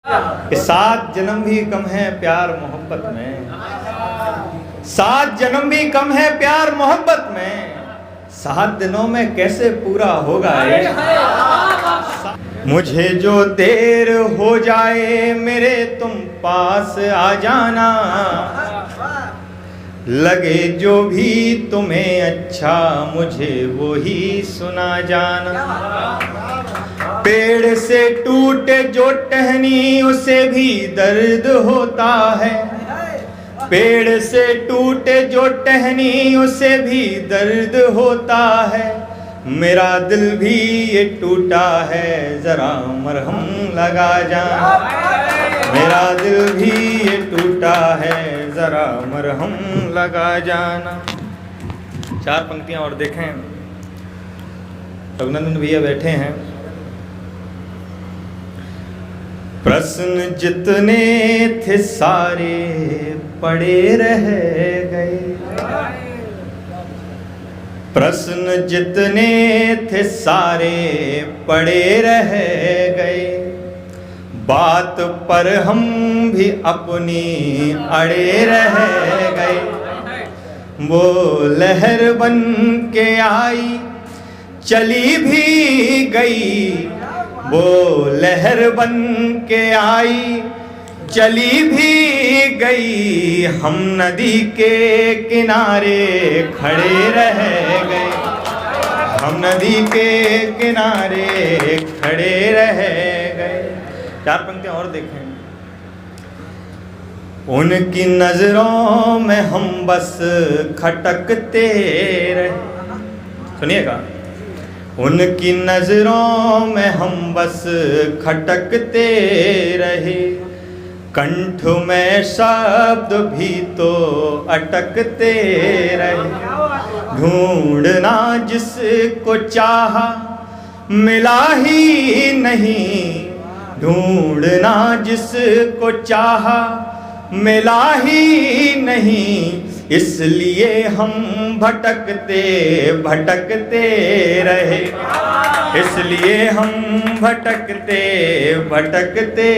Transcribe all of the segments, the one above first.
कि 7 जन्म भी कम है प्यार मोहब्बत में, 7 जन्म भी कम है प्यार मोहब्बत में, 7 दिनों में कैसे पूरा होगा ये। मुझे जो देर हो जाए मेरे तुम पास आ जाना, लगे जो भी तुम्हें अच्छा मुझे वो ही सुना जाना। पेड़ से टूटे जो टहनी उसे भी दर्द होता है, पेड़ से टूटे जो टहनी उसे भी दर्द होता है। मेरा दिल भी ये टूटा है जरा मरहम लगा जाना, मेरा दिल भी ये टूटा है जरा मरहम लगा जाना। 4 पंक्तियां और देखें। रघुनंदन भैया बैठे हैं। प्रश्न जितने थे सारे पड़े रह गए, प्रश्न जितने थे सारे पड़े रह गए। बात पर हम भी अपनी अड़े रह गए। वो लहर बन के आई चली भी गई, वो लहर बन के आई चली भी गई। हम नदी के किनारे खड़े रह गए, हम नदी के किनारे खड़े रह गए। 4 पंक्तियां और देखें। उनकी नजरों में हम बस खटकते रहे, सुनिएगा। उनकी नजरों में हम बस खटकते रहे। कंठ में शब्द भी तो अटकते रहे। ढूंढना जिसको चाहा मिला ही नहीं, ढूंढना जिसको चाहा मिला ही नहीं। इसलिए हम भटकते भटकते रहे, इसलिए हम भटकते भटकते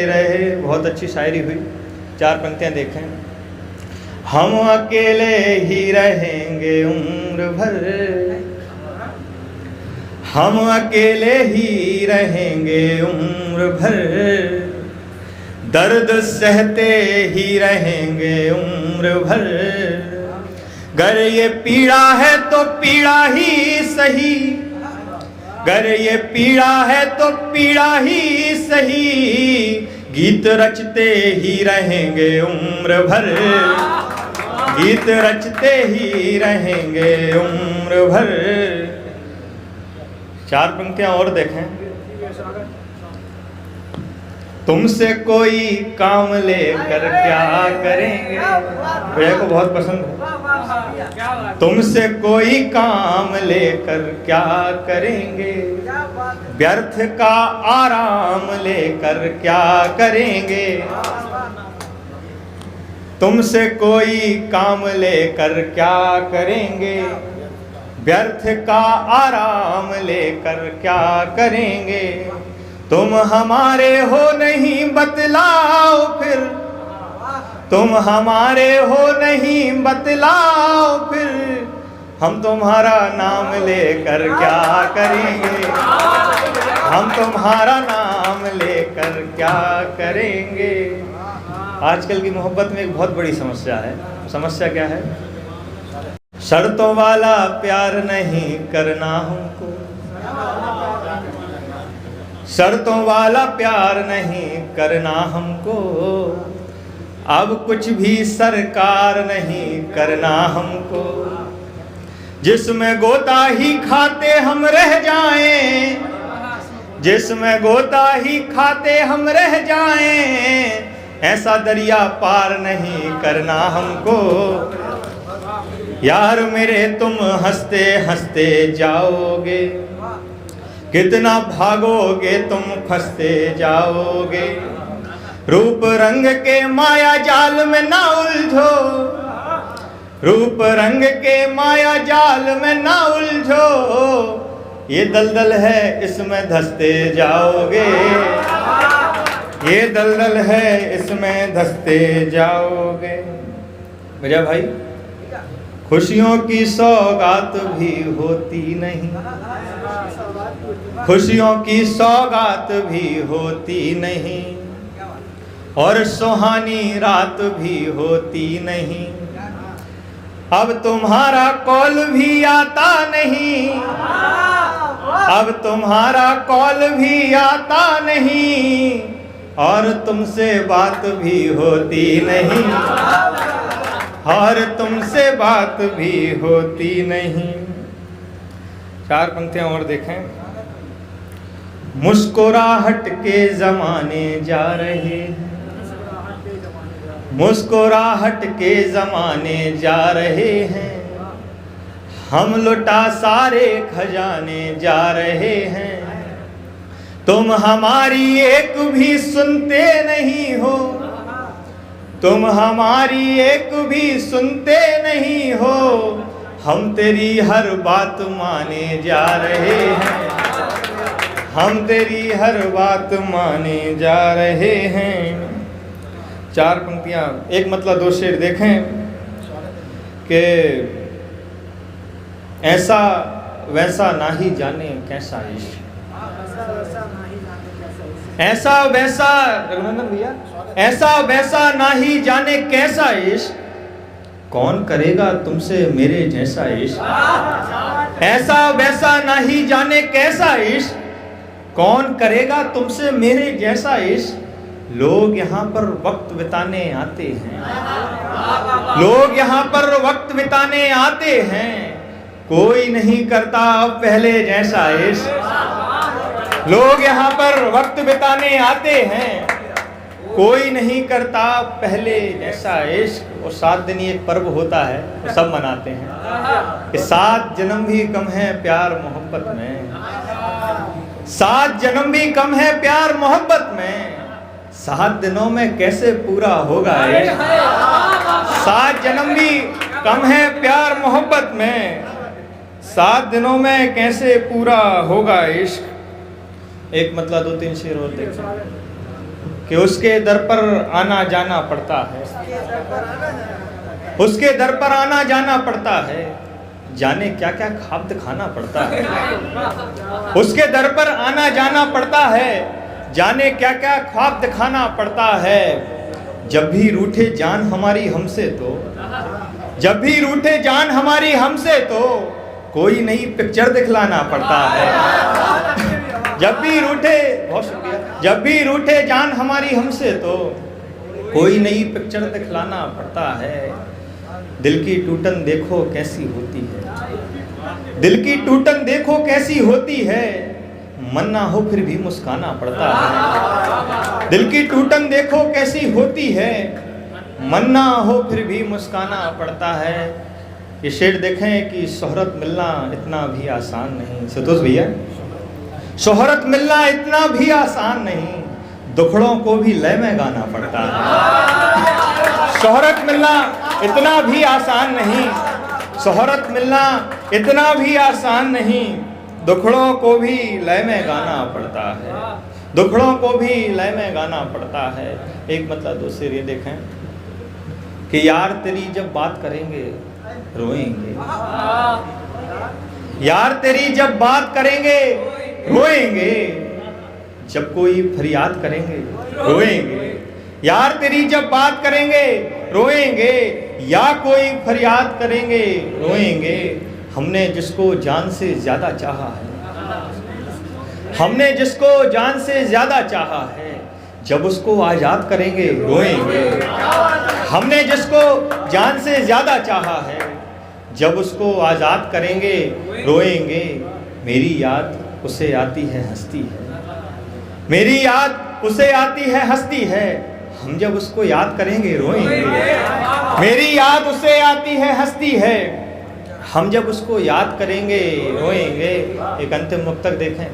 रहे। बहुत अच्छी शायरी हुई। 4 पंक्तियां देखें। हम अकेले ही रहेंगे उम्र भर, हम अकेले ही रहेंगे उम्र भर। दर्द सहते ही रहेंगे उम्र भर। गर ये पीड़ा है तो पीड़ा ही सही, गर ये पीड़ा है तो पीड़ा ही सही। गीत रचते ही रहेंगे उम्र भर, गीत रचते ही रहेंगे उम्र भर। 4 पंक्तियां और देखें। तुमसे कोई काम लेकर क्या करेंगे, भैया को बहुत पसंद है। तुमसे कोई काम लेकर क्या करेंगे, व्यर्थ का आराम लेकर क्या करेंगे। तुमसे कोई काम लेकर क्या करेंगे, व्यर्थ का आराम लेकर क्या करेंगे। तुम हमारे हो नहीं बतलाओ फिर, तुम हमारे हो नहीं बतलाओ फिर। हम तुम्हारा नाम लेकर क्या करेंगे, हम तुम्हारा नाम लेकर क्या करेंगे। आजकल की मोहब्बत में एक बहुत बड़ी समस्या है। समस्या क्या है? शर्तों वाला प्यार नहीं करना हमको, शर्तों वाला प्यार नहीं करना हमको। अब कुछ भी सरकार नहीं करना हमको। जिसमें गोता ही खाते हम रह जाएं, जिसमें गोता ही खाते हम रह जाएं। ऐसा दरिया पार नहीं करना हमको। यार मेरे तुम हंसते हंसते जाओगे, कितना भागोगे तुम फंसते जाओगे। रूप रंग के माया जाल में ना उलझो, रूप रंग के माया जाल में ना उलझो। ये दलदल है इसमें धंसते जाओगे, ये दलदल है इसमें धंसते जाओगे। मेरा भाई, खुशियों की सौगात भी होती नहीं, खुशियों की सौगात भी होती नहीं, और सुहानी रात भी होती नहीं। अब तुम्हारा कॉल भी आता नहीं, अब तुम्हारा कॉल भी आता नहीं, और तुमसे बात भी होती नहीं, और तुमसे बात भी होती नहीं। 4 पंक्तियां और देखें। मुस्कुराहट के जमाने जा रहे हैं, मुस्कुराहट के जमाने जा रहे हैं, हम लुटा सारे खजाने जा रहे हैं। तुम हमारी एक भी सुनते नहीं हो, तुम हमारी एक भी सुनते नहीं हो, हम तेरी हर बात माने जा रहे हैं, हम तेरी हर बात माने जा रहे हैं। 4 पंक्तियां, एक मतलब 2 शेर देखें कि ऐसा वैसा ना ही जाने कैसा इश्क, ऐसा वैसा, रघुनंदन भैया, ऐसा वैसा ना ही जाने कैसा इश्क, कौन करेगा तुमसे मेरे जैसा इश्क। ऐसा वैसा ना ही जाने कैसा इश्क, कौन करेगा तुमसे मेरे जैसा इश्क। लोग यहाँ पर वक्त बिताने आते हैं, लोग यहाँ पर वक्त बिताने आते हैं, कोई नहीं करता पहले जैसा इश्क। लोग यहाँ पर वक्त बिताने आते हैं, कोई नहीं करता पहले जैसा इश्क। और 7 दिन ये पर्व होता है, तो सब मनाते हैं कि 7 जन्म भी कम है प्यार मोहब्बत में, 7 जन्म भी कम है प्यार मोहब्बत में, 7 दिनों में कैसे पूरा होगा इश्क। 7 जन्म भी कम है प्यार मोहब्बत में, 7 दिनों में कैसे पूरा होगा इश्क। एक मतलब 2-3 शेर और देखते कि उसके दर पर आना जाना पड़ता है, उसके दर पर आना जाना पड़ता है, जाने क्या क्या खाब्त खाना पड़ता है। उसके दर पर आना जाना पड़ता है, जाने क्या क्या ख्वाब दिखाना पड़ता है। जब भी रूठे जान हमारी हमसे तो, जब भी रूठे जान हमारी हमसे तो, कोई नई पिक्चर दिखलाना पड़ता है। जब भी रूठे, बहुत शुक्रिया, जब भी रूठे जान हमारी हमसे तो, कोई नई पिक्चर दिखलाना पड़ता है। दिल की टूटन देखो कैसी होती है, दिल की टूटन देखो कैसी होती है, मन ना हो फिर भी मुस्काना पड़ता है। दिल की टूटन देखो कैसी होती है, मन ना हो फिर भी मुस्काना पड़ता है। ये शेर देखें कि शोहरत मिलना इतना भी आसान नहीं। सतोष भैया, शोहरत मिलना इतना भी आसान नहीं, दुखड़ों को भी लय में गाना पड़ता है। शोहरत मिलना इतना भी आसान नहीं, शोहरत मिलना इतना भी आसान नहीं, दुखड़ों को भी लय में गाना पड़ता है, दुखड़ों को भी लय में गाना पड़ता है। एक मतलब 2 शेर ये देखें कि यार तेरी जब बात करेंगे रोएंगे, यार तेरी जब बात करेंगे रोएंगे, जब कोई फरियाद करेंगे रोएंगे, यार तेरी जब बात करेंगे रोएंगे, या कोई फरियाद करेंगे रोएंगे। हमने जिसको जान से ज्यादा चाहा है, हमने जिसको जान से ज्यादा चाहा है, जब उसको आजाद करेंगे रोएंगे। हमने जिसको जान से ज्यादा चाहा है, जब उसको आजाद करेंगे रोएंगे। मेरी याद उसे आती है हंसती है, मेरी याद उसे आती है हंसती है, हम जब उसको याद करेंगे रोएंगे। मेरी याद उसे आती है हंसती है, हम जब उसको याद करेंगे रोएंगे। एक अंतिम मुक्तक देखें।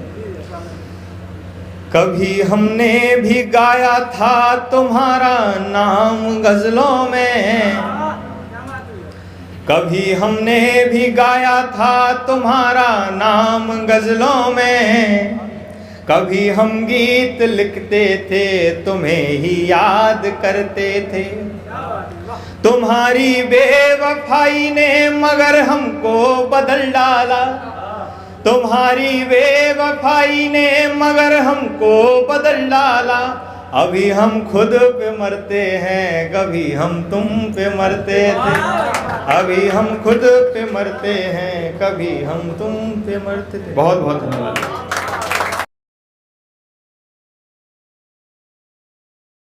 कभी हमने भी गाया था तुम्हारा नाम गजलों में, कभी हमने भी गाया था तुम्हारा नाम गजलों में, कभी हम गीत लिखते थे तुम्हें ही याद करते थे, तुम्हारी बेवफाई ने मगर हमको बदल डाला, तुम्हारी बेवफाई ने मगर हमको बदल डाला। अभी हम खुद पे मरते हैं, कभी हम तुम पे मरते थे, अभी हम खुद पे मरते हैं, कभी हम तुम पे मरते थे। बहुत बहुत धन्यवाद।